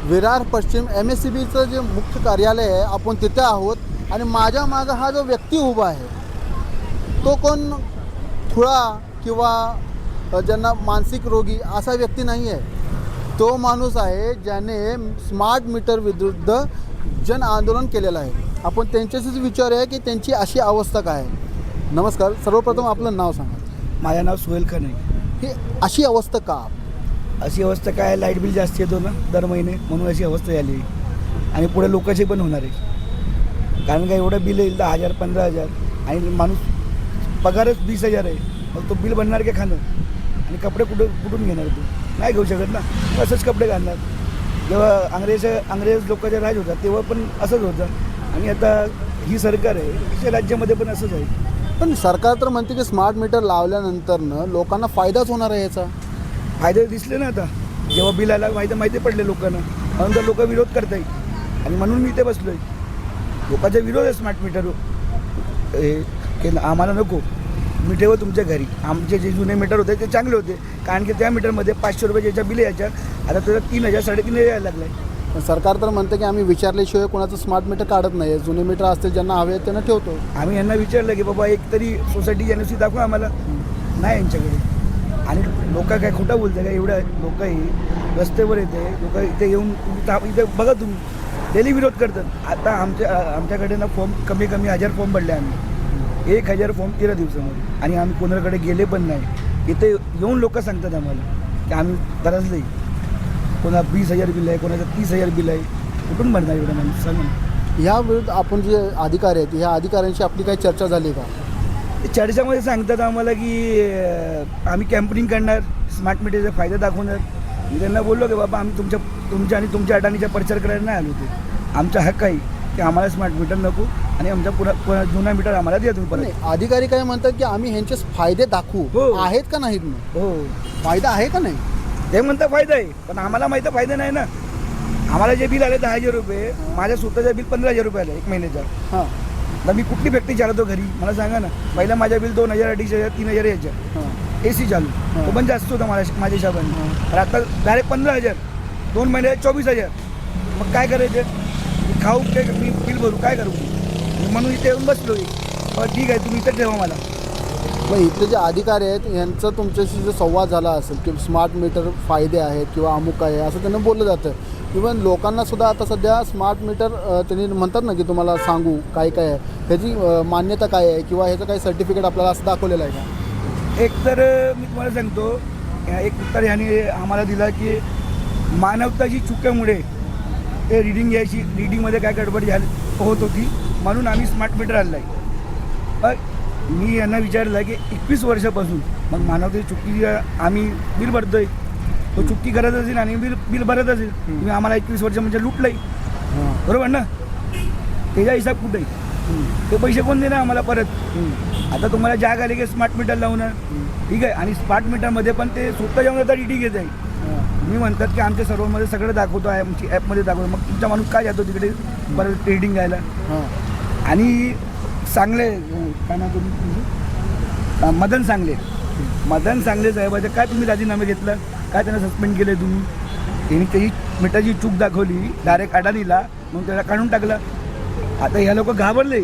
विरार पश्चिम MSCBचं जे मुख्य कार्यालय आहे आपण तिथे आहोत आणि माझ्या मागं हा जो व्यक्ती उभा आहे तो कोण खुळा किंवा ज्यांना मानसिक रोगी असा व्यक्ती नाही आहे. तो माणूस आहे ज्याने स्मार्ट मीटर विरुद्ध जन आंदोलन केलेलं आहे. आपण त्यांच्याशीच विचारूया की त्यांची अशी अवस्था काय आहे. नमस्कार, सर्वप्रथम आपलं नाव सांगा. माझं नाव सुहेल खान आहे. ही अशी अवस्था का? अशी अवस्था काय, लाईट बिल जास्त येतो ना दर महिने, म्हणून अशी अवस्था झाली आणि पुढे लोकांची पण होणार आहे. कारण का एवढं बिल येईल 10,000 15,000 आणि माणूस पगारच 20,000 आहे. मग तो बिल बनणार का खाणं आणि कपडे कुठून घेणार? तू नाही घेऊ शकत ना. असंच कपडे घालणार. जेव्हा अंग्रेज लोकांचा राज होता तेव्हा पण असंच होतं आणि आता ही सरकार आहे, तिच्या राज्यामध्ये पण असंच आहे. पण सरकार तर म्हणते की स्मार्ट मीटर लावल्यानंतरनं लोकांना फायदाच होणार आहे. याचा फायदे दिसले ना आता, जेव्हा बिल आला माहिती पडले लोकांना, म्हणून तर लोक विरोध करत आहेत आणि म्हणून मी इथे बसलो आहे. लोकांचा विरोध आहे स्मार्ट मीटर की आम्हाला नको, मी ठेवं तुमच्या घरी. आमचे जे जुने मीटर होते ते चांगले होते, कारण की त्या मीटरमध्ये 500 रुपये ज्याच्या बिल यायच्या आता त्याला 3,000 3,500 यायला लागलं आहे. पण सरकार तर म्हणतं की आम्ही विचारल्याशिवाय कोणाचं स्मार्ट मीटर काढत नाही. जुने मीटर असतील ज्यांना हवे त्यांना ठेवतो. आम्ही यांना विचारलं की बाबा एक तरी सोसायटी NOC दाखवा आम्हाला, नाही यांच्याकडे. आणि लोक काय खोटं बोलते का? एवढं लोकही रस्त्यावर येते, लोक इथे येऊन इथे बघा तुम्ही डेली विरोध करतात. आता आमच्याकडे ना फॉर्म कमी 1,000 फॉर्म भरले आम्ही, 1,000 फॉर्म 13 दिवसामध्ये, आणि आम्ही कोणाकडे गेले पण नाही. इथे येऊन लोक सांगतात आम्हाला की आम्ही गरजलं आहे. कोणा 20,000 बिल आहे, कोणाचं 30,000 बिल आहे. कुठून भरणार एवढं माणूस सांगा. या विरुद्ध आपण जे अधिकारी आहेत ह्या अधिकाऱ्यांशी आपली काही चर्चा झाली का? चर्चेमध्ये सांगतात आम्हाला की आम्ही कॅम्पेनिंग करणार, स्मार्ट मीटरचा फायदा दाखवणार. मी त्यांना बोललो की बाबा आम्ही तुमच्या आणि तुमच्या अडाणीचा प्रचार करायला नाही आलो होते. आमचा हक्क आहे की आम्हाला स्मार्ट मीटर नको आणि आमचा पुन्हा जुना मीटर आम्हाला द्या तुम्ही परत. अधिकारी काय म्हणतात की आम्ही ह्यांचे फायदे दाखवू. हो. आहेत का नाहीत? हो, फायदा आहे का नाही? ते म्हणता फायदा आहे, पण आम्हाला माहिती फायदा नाही ना. आम्हाला जे बिल आले 10,000 रुपये, माझ्या स्वतःचं बिल 15,000 रुपये आलं 1 महिन्याचा. हां तर मी कुठली फॅक्टरी चालवतो घरी मला सांगा ना. पहिला माझ्या बिल 2,000 2,500 3,000 यायच्या. AC चालू तो पण जास्त होता माझ्या हिशोबाने. तर आता डायरेक्ट 15,000, 2 महिन्यात 24,000. मग काय करायचं? मी खाऊ काय, मी बिल भरू काय करू? म्हणून इथे येऊन बसलो. ठीक आहे, तुम्ही इथं ठेवा मला. मग इथले जे अधिकारी आहेत यांचा तुमच्याशी जो संवाद झाला असेल की स्मार्ट मीटर फायदे आहेत किंवा अमुक आहे असं त्यांना बोललं जातं. इव्हन लोकांना सुद्धा आता सध्या स्मार्ट मीटर त्यांनी म्हणतात ना की तुम्हाला सांगू काय काय आहे, ह्याची मान्यता काय आहे किंवा ह्याचं काही सर्टिफिकेट आपल्याला असं दाखवलेलं आहे का? एक तर मी तुम्हाला सांगतो, एक उत्तर ह्याने आम्हाला दिला की मानवताची चुकीमुळे ते रीडिंगमध्ये काय गडबड होत होती, म्हणून आम्ही स्मार्ट मीटर आणलं आहे. मी यांना विचारलं की 21 वर्षापासून मग मानवतेची चुकी आम्ही बिल भरतो आहे, तो चुकी करत असेल आणि बिल भरत असेल. तुम्ही आम्हाला 21 वर्ष म्हणजे लुटलं आहे, बरोबर ना? त्याचा हिसाब कुठे आहे? ते पैसे कोण देणार आम्हाला परत? आता तुम्हाला जाग आले की स्मार्ट मीटर लावणार, ठीक आहे. आणि स्मार्ट मीटरमध्ये पण ते स्वतः जाऊन आता रीडिंग घेत आहे. मी म्हणतात की आमच्या सर्वमध्ये सगळं दाखवतो आहे, आमची ॲपमध्ये दाखवतो. मग तुमचा माणूस काय जातो तिकडे परत रीडिंग घ्यायला? आणि सांगले काय ना तुम्ही मदन सांगले साहेबाचं काय तुम्ही राजीनामे घेतलं? काय त्यांना सस्पेंड केलं तुम्ही? त्यांनी त्याची मीटरची चूक दाखवली डायरेक्ट अडाणीला, मग त्याला काढून टाकलं. आता ह्या लोक घाबरले,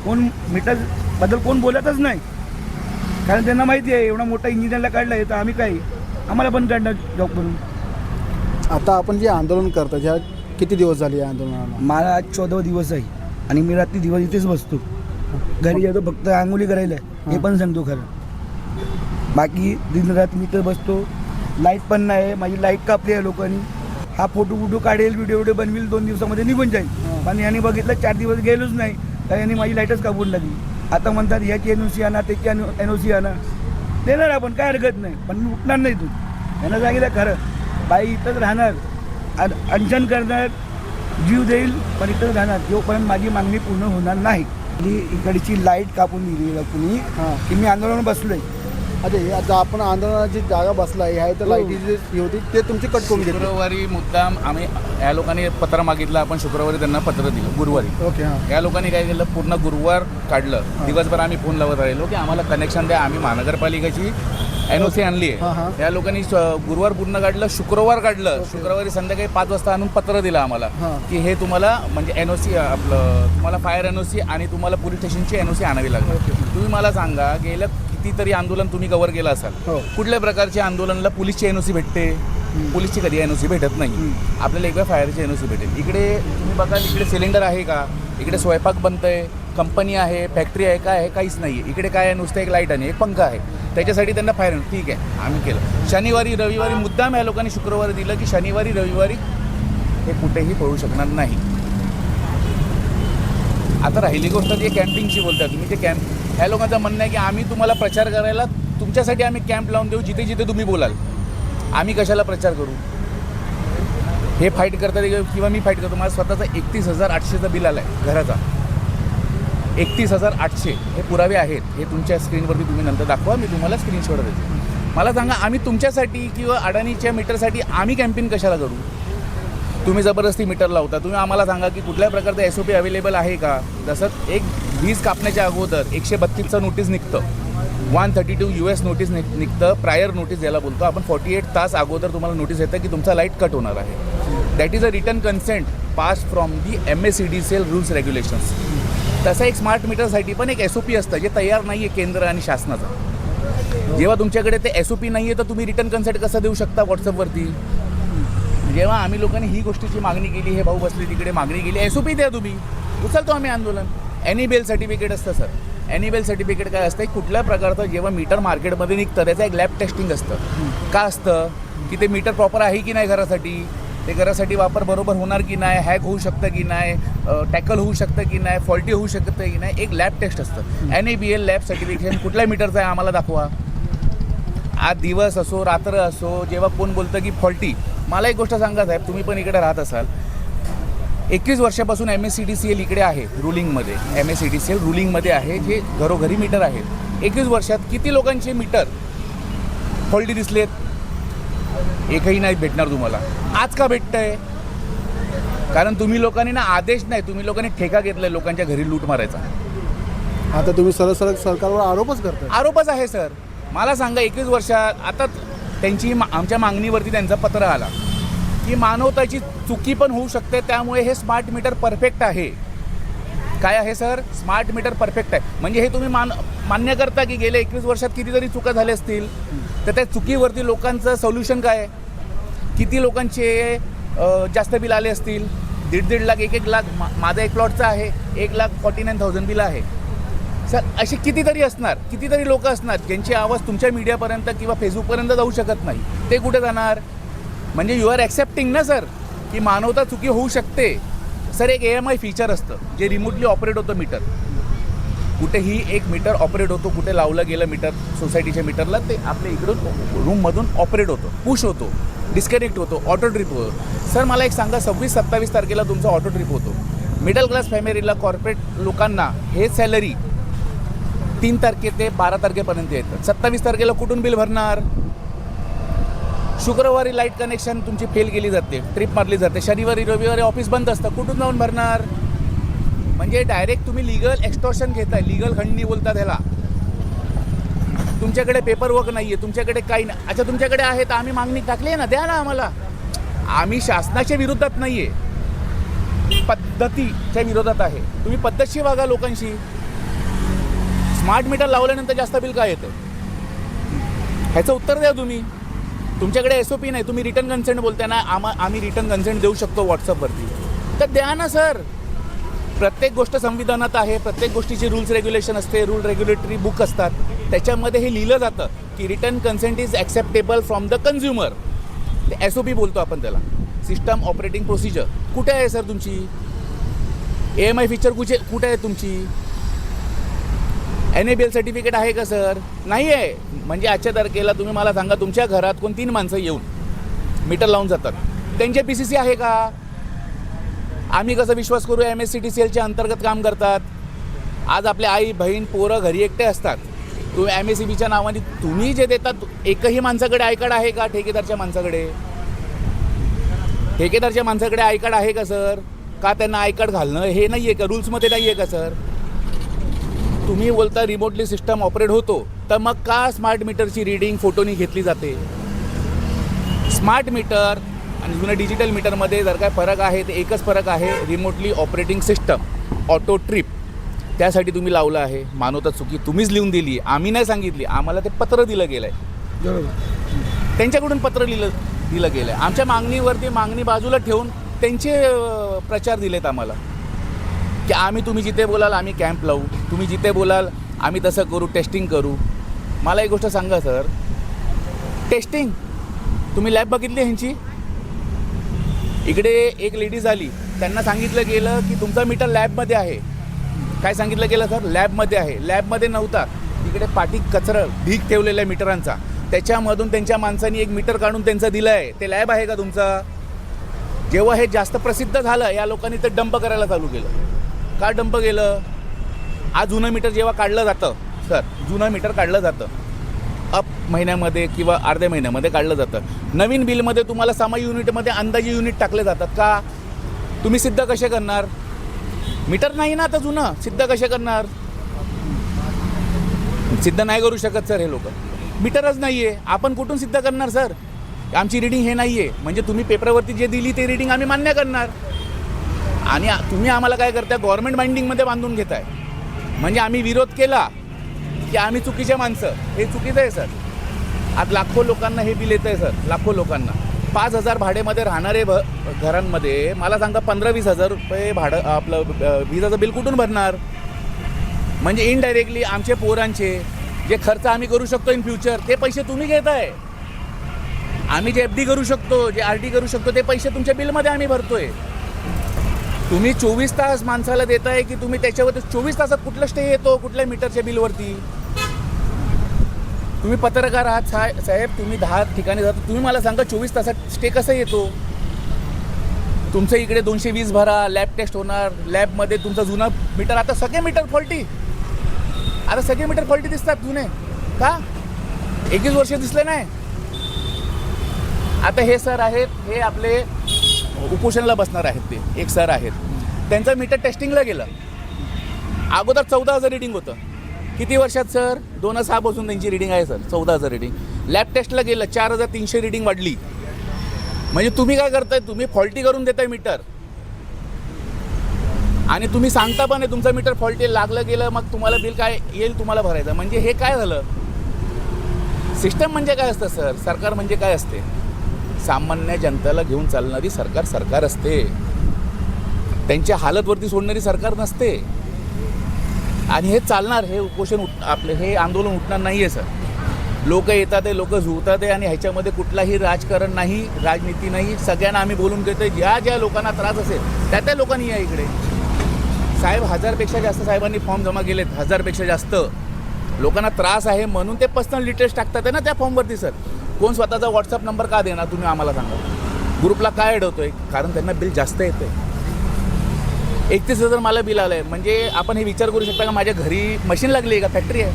कोण मीटरबद्दल कोण बोलतच नाही, कारण त्यांना माहिती आहे एवढा मोठा इंजिनियरला काढला आहे तर आम्ही काय आम्हाला पण काढणार जॉब करून. आता आपण जे आंदोलन करतो ह्या किती दिवस झाले या आंदोलनाला? मला आज 14 दिवस आहे आणि मी रात्री दिवस इथेच बसतो. घरी जातो फक्त अंघोळी करायला, हे पण सांगतो खरं. बाकी दिनरात मी तर बसतो. लाईट पण नाही, माझी लाईट कापली आहे लोकांनी. हा फोटो काढेल, व्हिडिओ बनवेल, 2 दिवसामध्ये निघून जाईल. पण यांनी बघितलं 4 दिवस गेलोच नाही तर यांनी माझी लाईटच कापून लागली. आता म्हणतात ह्याची NOC आणा, त्याची NOC आणा. देणार आपण, काय हरकत नाही, पण मी उठणार नाही. तू यांना सांगितलं खरं, बाई इथंच राहणार, अनशन करणार, जीव देईल, पण इथंच राहणार जोपर्यंत माझी मागणी पूर्ण होणार नाही. इकडची लाईट कापून दिली कुणी की मी आंदोलनावर बसलोय. अच्छा हे आता आपण आंदोलनाची जागा बसला ह्या इथं लाईटीची ही होती ते तुमची कट करून घेतली. शुक्रवारी मुद्दाम आम्ही या लोकांनी पत्र मागितलं, आपण शुक्रवारी त्यांना पत्र दिलं गुरुवारी. ओके हां. या लोकांनी काय केलं, पूर्ण गुरुवार काढलं. दिवसभर आम्ही फोन लावत राहिलो की आम्हाला कनेक्शन द्या, आम्ही महानगरपालिकेची NOC आणली हां, हां. आहे. या लोकांनी गुरुवार पूर्ण काढलं, शुक्रवार काढलं. शुक्रवारी संध्याकाळी 5 वाजता आणून पत्र दिलं आम्हाला हां. की हे तुम्हाला म्हणजे NOC आपलं तुम्हाला फायर NOC आणि तुम्हाला पोलीस स्टेशनची NOC आणावी लागणार. तुम्ही मला सांगा, गेलं कितीतरी आंदोलन तुम्ही कव्हर केलं असाल, हो. कुठल्या प्रकारच्या आंदोलनाला पोलीसची NOC भेटते? पोलीसची कधी NOC भेटत नाही. आपल्याला एकदा फायरची NOC भेटेल. इकडे तुम्ही बघाल, इकडे सिलेंडर आहे का? इकडे स्वयंपाक बनतंय, कंपनी आहे, फॅक्टरी आहे, काय आहे? काहीच नाही आहे. इकडे काय आहे? नुसतं एक लाईट आणि एक पंखा आहे. त्याच्यासाठी त्यांना फायर ठीक आहे, आम्ही केलं. शनिवारी रविवारी मुद्दाम या लोकांनी शुक्रवारी दिलं की शनिवारी रविवारी हे कुठेही पळू शकणार नाही. आता राहिली गोष्ट ती कॅम्पिंगची बोलता तुम्ही. ते कॅम्प ह्या लोकांचं म्हणणं आहे की आम्ही तुम्हाला प्रचार करायला तुमच्यासाठी आम्ही कॅम्प लावून देऊ जिथे जिथे तुम्ही बोलाल. आम्ही कशाला प्रचार करू? हे फाईट करतात किंवा मी फाईट करतो. माझा स्वतःचा 31,800चं बिल आलं आहे घराचा. 31,800 हे पुरावे आहेत. हे तुमच्या स्क्रीनवरती तुम्ही नंतर दाखवा, मी तुम्हाला स्क्रीनशॉट देतो. मला सांगा, आम्ही तुमच्यासाठी किंवा अडाणीच्या मीटरसाठी आम्ही कॅम्पेन कशाला करू? तुम्ही जबरदस्ती मीटर लावता. तुम्ही आम्हाला सांगा की कुठल्या प्रकारचं SOP अवेलेबल आहे का? जसं एक वीज कापण्याच्या अगोदर 132चं नोटीस निघतं, 132 US नोटीस निघतं, प्रायर नोटीस ज्याला बोलतो आपण. 48 तास अगोदर तुम्हाला नोटीस येतं की तुमचा लाईट कट होणार आहे. That is a return consent pass from the MSEDCL rules regulations. तसं एक स्मार्ट मीटरसाठी पण एक SOP असतं जे तयार नाही आहे केंद्र आणि शासनाचं. जेव्हा तुमच्याकडे ते SOP नाही आहे तर तुम्ही रिटर्न कन्सेंट कसं देऊ शकता व्हॉट्सअपवरती? जेव्हा आम्ही लोकांनी ही गोष्टीची मागणी केली, हे भाऊ बसले तिकडे मागणी केली, SOP द्या तुम्ही, उचलतो आम्ही आंदोलन. एनीबेल सर्टिफिकेट असतं सर. एनीबेल सर्टिफिकेट काय असतं? कुठल्या प्रकारचं जेव्हा मीटर मार्केटमध्ये निघतं त्याचं एक लॅब टेस्टिंग असतं. का असतं? की ते मीटर प्रॉपर आहे की नाही घरासाठी, ते घरासाठी वापर बरोबर होणार की नाही, हॅक होऊ शकतं की नाही, टॅकल होऊ शकतं की नाही, फॉल्टी होऊ शकतं की नाही, एक लॅब टेस्ट असतं. NABL लॅब सर्टिफिकेशन कुठल्या मीटरचं आहे आम्हाला दाखवा. आज दिवस असो रात्र असो, जेव्हा कोण बोलतं की फॉल्टी. मला एक गोष्ट सांगा साहेब, तुम्ही पण इकडे राहत असाल, 21 वर्षापासून MSEDCL इकडे आहे रुलिंगमध्ये. MSEDCL रुलिंगमध्ये आहे, जे घरोघरी मीटर आहेत. 21 वर्षात किती लोकांचे मीटर फॉल्टी दिसलेत? एकही नाही भेटणार तुम्हाला. आज का भेटतंय? कारण तुम्ही लोकांनी ना आदेश नाही, तुम्ही लोकांनी ठेका घेतलाय लोकांच्या घरी लूट मारायचा. आता तुम्ही सरळ सरकारवर आरोपच करता. आरोपच आहे सर. मला सांगा, 21 वर्षात आता त्यांची आमच्या मागणीवरती त्यांचा पत्र आला की मानवताची चुकी पण होऊ शकते, त्यामुळे हे स्मार्ट मीटर परफेक्ट आहे. काय आहे सर? स्मार्ट मीटर परफेक्ट आहे. म्हणजे हे तुम्ही मान्य करता की गेल्या 21 वर्षात कितीतरी चुका झाल्या असतील, तर त्या चुकीवरती लोकांचं सोल्युशन काय आहे? किती लोकांचे जास्त बिल आले असतील? 1.5 लाख 1 लाख. माझा एक प्लॉटचा आहे 1,49,000 बिल आहे सर. असे कितीतरी असणार, कितीतरी लोक असणार ज्यांची आवाज तुमच्या मीडियापर्यंत किंवा फेसबुकपर्यंत जाऊ शकत नाही. ते कुठे जाणार? म्हणजे यू आर ॲक्सेप्टिंग ना सर की मानवता चुकी होऊ शकते. सर एक AMI फीचर असतं जे रिमोटली ऑपरेट होतं मीटर. कुठेही एक मीटर ऑपरेट होतो, कुठे लावलं गेलं मीटर सोसायटीच्या मीटरला, ते आपल्या इकडून रूममधून ऑपरेट होतो, पुश होतो, डिस्कनेक्ट होतो, ऑटो ट्रिप होतो. सर मला एक सांगा, 26-27 तारखेला तुमचा ऑटो ट्रिप होतो. मिडल क्लास फॅमिलीला, कॉर्पोरेट लोकांना हे सॅलरी 3 तारखे ते 12 तारखेपर्यंत येतं. 27 तारखेला कुठून बिल भरणार? शुक्रवारी लाईट कनेक्शन तुमची फेल केली जाते, ट्रिप मारली जाते. शनिवारी रविवारी ऑफिस बंद असतं, कुठून जाऊन भरणार? म्हणजे डायरेक्ट तुम्ही लिगल एक्स्टॉर्शन घेताय, लिगल खंडणी बोलतात ह्याला. तुमच्याकडे पेपर वर्क नाही आहे, तुमच्याकडे काही नाही. अच्छा तुमच्याकडे आहे तर आम्ही मागणी टाकली आहे ना, द्या ना आम्हाला. आम्ही शासनाच्या विरोधात नाही आहे, पद्धतीच्या विरोधात आहे. तुम्ही पद्धतशीर वागा लोकांशी. स्मार्ट मीटर लावल्यानंतर जास्त बिल काय येतं ह्याचं उत्तर द्या तुम्ही. तुमच्याकडे SOP नाही, तुम्ही रिटर्न कन्सेंट बोलताय ना, आम्ही रिटर्न कन्सेंट देऊ शकतो व्हॉट्सअपवरती, तर द्या ना सर. प्रत्येक गोष्ट संविधानात आहे, प्रत्येक गोष्टीची रूल्स रेग्युलेशन असते, रूल रेग्युलेटरी बुक असतात. त्याच्यामध्ये हे लिहिलं जातं की return consent is acceptable from the consumer. ते SOP बोलतो आपण त्याला, सिस्टम ऑपरेटिंग प्रोसिजर. कुठे आहे सर तुमची? AMI फीचर कुठे आहे तुमची? NABL सर्टिफिकेट आहे का सर? नाही आहे. म्हणजे आजच्या तारखेला तुम्ही मला सांगा, तुमच्या घरात कोण 3 माणसं येऊन मीटर लावून जातात, त्यांचे PCC आहे का? आम्ही कसं विश्वास करू? MSEDCLच्या अंतर्गत काम करतात. आज आपले आई बहीण पोरं घरी एकटे असतात, तुम्ही MSEBच्या नावाने तुम्ही जे देतात, एकही माणसाकडे आय कार्ड आहे का? ठेकेदारच्या माणसाकडे आय कार्ड आहे का सर? का त्यांना आय कार्ड घालणं हे नाही आहे का? रूल्समध्ये नाही आहे का सर? तुम्ही बोलता रिमोटली सिस्टम ऑपरेट होतो, तर मग का स्मार्ट मीटरची रीडिंग फोटोनी घेतली जाते? स्मार्ट मीटर आणि जुन्या डिजिटल मीटरमध्ये जर काय फरक आहे तर एकच फरक आहे, remotely operating system, auto trip. त्यासाठी तुम्ही लावलं आहे. मानवता चुकी तुम्हीच लिहून दिली, आम्ही नाही सांगितली. आम्हाला ते पत्र दिलं गेलं आहे, बरोबर. त्यांच्याकडून पत्र दिलं गेलं आहे. आमच्या मागणीवरती मागणी बाजूला ठेवून त्यांचे प्रचार दिलेत आम्हाला की आम्ही तुम्ही जिथे बोलाल आम्ही कॅम्प लावू, तुम्ही जिथे बोलाल आम्ही तसं करू, टेस्टिंग करू. मला एक गोष्ट सांगा सर, टेस्टिंग तुम्ही लॅब बघितली ह्यांची? इकडे एक लेडीज आली, त्यांना सांगितलं गेलं की तुमचा मीटर लॅबमध्ये आहे. काय सांगितलं गेलं सर? लॅबमध्ये आहे. लॅबमध्ये नव्हता, तिकडे पाठी कचरा ढीक ठेवलेला आहे मीटरांचा, त्याच्यामधून त्यांच्या माणसांनी एक मीटर काढून त्यांचं दिलं आहे. ते लॅब आहे का तुमचा? जेव्हा हे जास्त प्रसिद्ध झालं, या लोकांनी ते डंप करायला चालू केलं. का डंप केलं? आज जुनं मीटर जेव्हा काढलं जातं सर, जुनं मीटर काढलं जातं अप महिन्यामध्ये किंवा अर्ध्या महिन्यामध्ये काढलं जातं. नवीन बिलमध्ये तुम्हाला समा युनिटमध्ये अंदाजे युनिट टाकले जातात. का? तुम्ही सिद्ध कसे करणार? मीटर नाही ना आता जुनं, सिद्ध कसे करणार? सिद्ध नाही करू शकत सर हे लोक. मीटरच नाही आहे, आपण कुठून सिद्ध करणार सर? आमची रीडिंग हे नाही आहे म्हणजे तुम्ही पेपरवरती जे दिली ते रीडिंग आम्ही मान्य करणार. आणि तुम्ही आम्हाला काय करताय? गव्हर्नमेंट बाइंडिंगमध्ये बांधून घेताय. म्हणजे आम्ही विरोध केला की आम्ही चुकीचे माणसं, हे चुकीचं आहे सर. आज लाखो लोकांना हे बिल येतं आहे सर, लाखो लोकांना. 5,000 भाड्यामध्ये राहणारे घरांमध्ये मला सांगा 15-20 हजार रुपये भाडं आपलं विजाचं बिल कुठून भरणार? म्हणजे इनडायरेक्टली आमचे पोरांचे जे खर्च आम्ही करू शकतो इन फ्युचर, ते पैसे तुम्ही घेताय. आम्ही जे FD करू शकतो, जे RD करू शकतो, ते पैसे तुमच्या बिलमध्ये आम्ही भरतोय. तुम्ही 24 तास माणसाला देताय की तुम्ही त्याच्यावरती 24 तासात कुठला स्टे येतो कुठल्या मीटरच्या बिलवरती? तुम्ही पत्रकार आहात साहेब, तुम्ही 10 ठिकाणी जाता, तुम्ही मला सांगा 24 तासात स्टे कसा येतो? तुमचं इकडे 220 भरा, लॅब टेस्ट होणार, लॅबमध्ये तुमचं जुनं मीटर, आता सगळे मीटर फॉल्टी, आता सगळे मीटर फॉल्टी दिसतात जुने. का? 21 वर्ष दिसले नाही. आता हे सर आहेत, हे आपले उपोषणाला बसणार आहेत, ते एक सर आहेत, त्यांचं मीटर टेस्टिंगला गेलं. अगोदर 14,000 रिडिंग होतं. किती वर्षात सर? 2006 पासून त्यांची रिडिंग आहे सर, 14,000 रिडिंग. लॅब टेस्टला गेलं, 4,300 रिडिंग वाढली. म्हणजे तुम्ही काय करताय? तुम्ही फॉल्टी करून देताय मीटर आणि तुम्ही सांगता पण आहे तुमचं मीटर फॉल्टी लागलं गेलं, मग तुम्हाला बिल काय येईल तुम्हाला भरायचं. म्हणजे हे काय झालं? सिस्टम म्हणजे काय असतं सर? सरकार म्हणजे काय असते? सामान्य जनतेला घेऊन चालणारी सरकार असते, त्यांच्या हालतवरती सोडणारी सरकार नसते. आणि हे चालणार, हे उपोषण आपले हे आंदोलन उठणार नाही आहे सर. लोक येतात आहे, लोक झुळतात आहे आणि ह्याच्यामध्ये कुठलाही राजकारण नाही, राजनीती नाही. सगळ्यांना आम्ही बोलून घेतो, ज्या लोकांना त्रास असेल त्या लोकांनी या इकडे. साहेब 1000पेक्षा जास्त साहेबांनी फॉर्म जमा केलेत, 1000पेक्षा जास्त लोकांना त्रास आहे म्हणून ते पर्सनल डिटेल्स टाकतात आहे ना त्या फॉर्मवरती सर. कोण स्वतःचा व्हॉट्सअप नंबर का देणार तुम्ही आम्हाला सांगा? ग्रुपला काय अडवतोय? कारण त्यांना बिल जास्त येतं आहे. 31,000 मला बिल आलं आहे. म्हणजे आपण हे विचार करू शकता का माझ्या घरी मशीन लागली आहे का? फॅक्टरी आहे.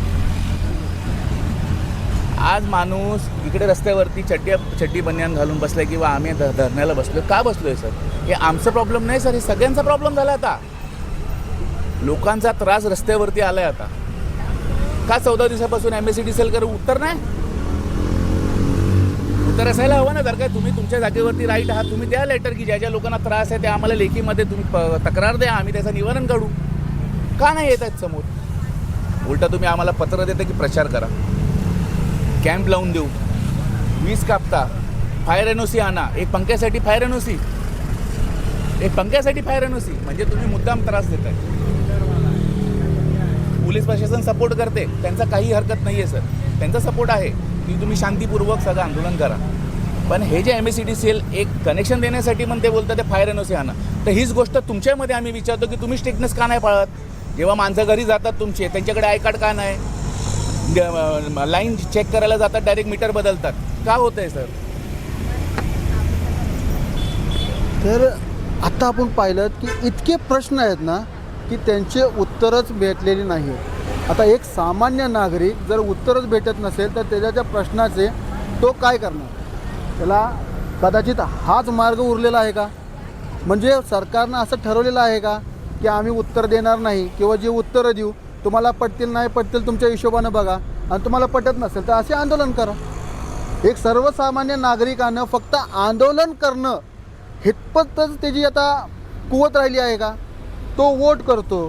आज माणूस इकडे रस्त्यावरती चड्डी बनियान घालून बसलाय किंवा आम्ही धरण्याला बसलोय. का बसलोय सर? हे आमचा प्रॉब्लेम नाही सर, हे सगळ्यांचा प्रॉब्लेम झाला. आता लोकांचा त्रास रस्त्यावरती आलाय. आता का 14 दिवसापासून MSEDCL कर उत्तर नाही? उत्तर असायला हवं ना. जर काय तुम्ही तुमच्या जागेवरती राईट आहात, तुम्ही द्या लेटर की ज्या लोकांना त्रास आहे ते आम्हाला लेखीमध्ये तुम्ही तक्रार द्या, आम्ही त्याचं निवारण काढू. का नाही येत आहेत समोर? उलटा तुम्ही आम्हाला पत्र देता की प्रचार करा, कॅम्प लावून देऊ, वीज कापता, फायर NOC आणा. एक पंख्यासाठी फायर NOC, एक पंख्यासाठी फायर NOC. म्हणजे तुम्ही मुद्दाम त्रास देताय. पोलीस प्रशासन सपोर्ट करते, त्यांचा काही हरकत नाही आहे सर, त्यांचा सपोर्ट आहे की तुम्ही शांतीपूर्वक सगळं आंदोलन करा. पण हे जे MSEDCL एक कनेक्शन देण्यासाठी पण ते बोलतात ते फायर NOC आणा. तर हीच गोष्ट तुमच्यामध्ये आम्ही विचारतो की तुम्ही स्ट्रिक्टनेस का नाही पाळत? जेव्हा माणसं घरी जातात तुमचे, त्यांच्याकडे आय कार्ड का नाही? लाईन चेक करायला जातात, डायरेक्ट मीटर बदलतात. का होतं आहे सर? तर आता आपण पाहिलं की इतके प्रश्न आहेत ना की त्यांचे उत्तरच भेटलेली नाही. आता एक सामान्य नागरिक जर उत्तरच भेटत नसेल तर त्याच्या प्रश्नाचे तो काय करणार? त्याला कदाचित हाच मार्ग उरलेला आहे का? म्हणजे सरकारनं असं ठरवलेलं आहे का की आम्ही उत्तर देणार नाही किंवा जे उत्तरं देऊ तुम्हाला पटतील नाही पटतील तुमच्या हिशोबानं बघा, आणि तुम्हाला पटत नसेल तर असे आंदोलन करा. एक सर्वसामान्य नागरिकानं फक्त आंदोलन करणं हितपतच त्याची आता कुवत राहिली आहे का? तो वोट करतो,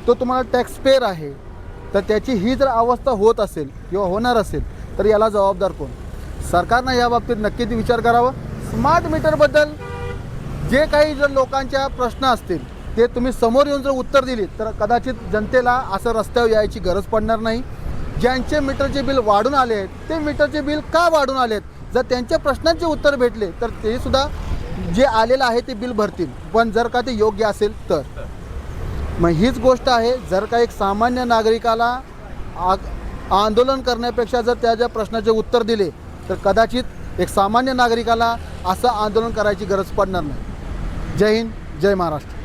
तो तुम्हाला टॅक्स पेअर आहे, तर त्याची ही जर अवस्था होत असेल किंवा होणार असेल तर याला जबाबदार कोण? सरकारनं या बाबतीत नक्कीच विचार करावा. स्मार्ट मीटरबद्दल जे काही जर लोकांच्या प्रश्न असतील ते तुम्ही समोर येऊन जर उत्तर दिली तर कदाचित जनतेला असं रस्त्यावर यायची गरज पडणार नाही. ज्यांचे मीटरचे बिल वाढून आले आहेत ते मीटरचे बिल का वाढून आले आहेत जर त्यांच्या प्रश्नांचे उत्तर भेटले तर ते सुद्धा जे आलेलं आहे ते बिल भरतील, पण जर का ते योग्य असेल तर. मग हीच गोष्ट आहे, जर का एक सामान्य नागरिकाला आंदोलन करण्यापेक्षा जर त्याच्या प्रश्नाचे उत्तर दिले तर कदाचित एक सामान्य नागरिकाला असं आंदोलन करायची गरज पडणार नाही. जय हिंद, जय महाराष्ट्र.